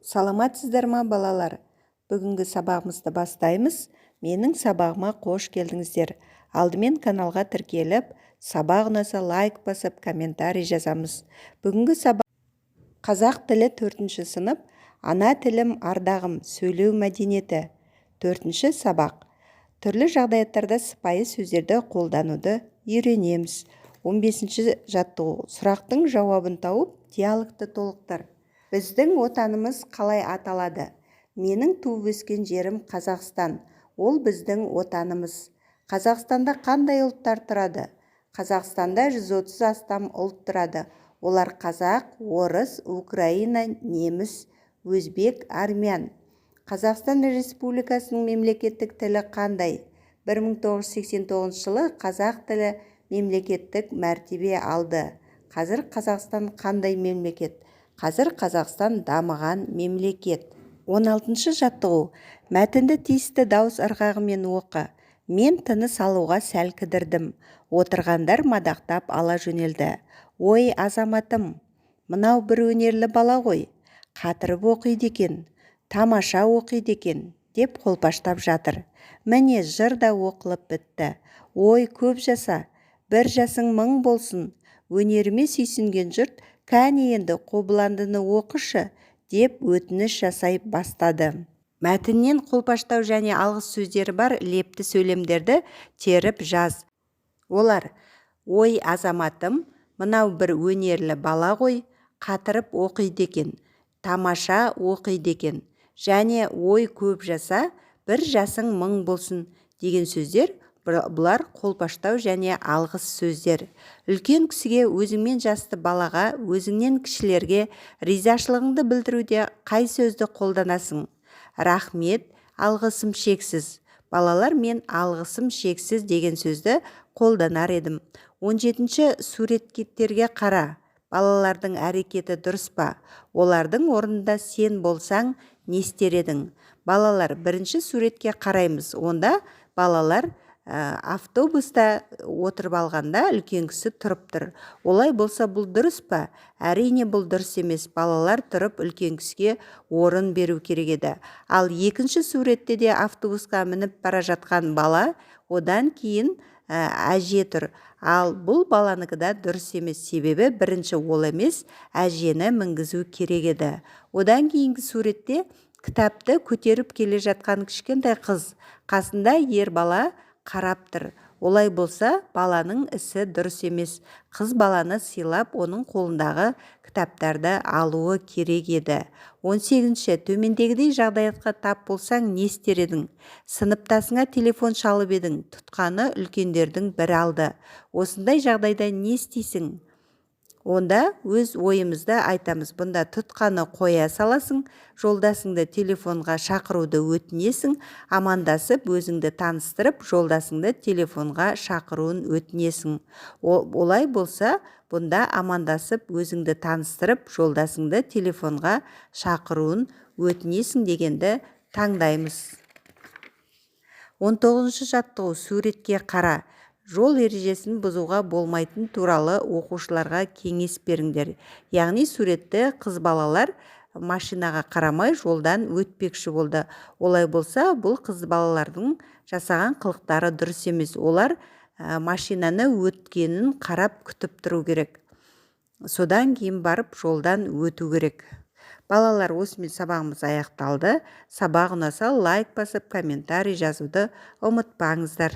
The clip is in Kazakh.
Саламатсыздар ма балалар? Бүгінгі сабағымызды бастаймыз. Менің сабағыма қош келдіңіздер. Алдымен каналға тіркеліп, сабақ ұнаса лайк басып, комментарий жазамыз. Бүгінгі сабақ қазақ тілі 4-ші сынып, ана тілім ардағым, сөйлеу мәдениеті. 4-ші сабақ. Түрлі жағдаяттарда сыпайы сөздерді қолдануды үйренеміз. 15-ші жаттығу. Сұрақтың жауабын тауып, диалогты толықтыр. Біздің отанымыз қалай аталады? Менің туып өскен жерім Қазақстан. Ол біздің отанымыз. Қазақстанда қандай ұлттар тұрады? Қазақстанда 130 астам ұлт тұрады. Олар қазақ, орыс, украина, неміс, өзбек, армян. Қазақстан Республикасының мемлекеттік тілі қандай? 1989 жылы қазақ тілі мемлекеттік мәртебе алды. Қазір Қазақстан қандай мемлекет? Қазір Қазақстан дамыған мемлекет. 16-шы жаттығу. Мәтінді тиісті дауыс ырғағымен оқы. Мен тыныс алуға сәл кідірдім. Отырғандар мадақтап ала жөнелді. Ой, азаматым, мынау бір өнерлі бала ғой. Қатырып оқиды екен, тамаша оқиды екен, деп қолпаштап жатыр. Міне жыр да оқылып бітті. Ой, көп жаса, бір жасың мың болсын. Өнеріме сүйсінген жұрт кәне енді қобыландыны оқышы, деп өтініш жасай бастады. Мәтіннен қолпаштау және алғыс сөздері бар лепті сөйлемдерді теріп жаз. Олар: ой, азаматым, мынау бір өнерлі бала ғой, қатырып оқиды екен, тамаша оқиды екен, және ой, көп жаса, бір жасың мың болсын деген сөздер. Бұлар қолпаштау және алғыс сөздер. Үлкен кісіге, өзіңмен жасты балаға, өзіңнен кішілерге ризашылығыңды білдіруде қай сөзді қолданасың? Рахмет, алғысым шексіз. Балалар, мен алғысым шексіз деген сөзді қолданар едім. 17-ші суреттерге қара. Балалардың әрекеті дұрыс па? Олардың орнында сен болсаң, не істер едің? Балалар, бірінші суретке қараймыз. Онда балалар автобуста отырып алғанда үлкен кісі тұрып тұр. Олай болса, бұл дұрыс па? Әрине, бұл дұрыс емес. Балалар тұрып үлкен кісіге орын беру керек еді. Ал екінші суретте де автобусқа мініп бара жатқан бала, одан кейін әже тұр. Ал бұл баланыкі да дұрыс емес. Себебі бірінші ол емес, әжені мінгізу керек еді. Одан кейінгі суретте кітапты көтеріп келе жатқан кішкентай қыз, қасында ер бала қарап тұр. Олай болса, баланың ісі дұрыс емес. Қыз баланы сыйлап, оның қолындағы кітаптарды алуы керек еді. 18-ші, төмендегідей жағдаятқа тап болсаң, не істер едің? Сыныптасыңа телефон шалып едің, тұтқаны үлкендердің бірі алды. Осындай жағдайда не істейсің? Онда өз ойымызды айтамыз. Бұнда тұтқаны қоя саласың, жолдасыңды телефонға шақыруды өтінесің, амандасып, өзіңді таныстырып, жолдасыңды телефонға шақыруын өтінесің. Олай болса, бұнда амандасып, өзіңді таныстырып, жолдасыңды телефонға шақыруын өтінесің дегенді таңдаймыз. 19-ші жаттығу. Суретке қара. Жол ережесін бұзуға болмайтын туралы оқушыларға кеңес беріңдер. Яғни суретті қыз балалар машинаға қарамай жолдан өтпекші болды. Олай болса, бұл қыз балалардың жасаған қылықтары дұрыс емес. Олар машинаны өткенін қарап күтіп тұру керек. Содан кейін барып жолдан өту керек. Балалар, осымен сабағымыз аяқталды. Сабақ ұнаса лайк басып, комментарий жазуды ұмытпаңыздар.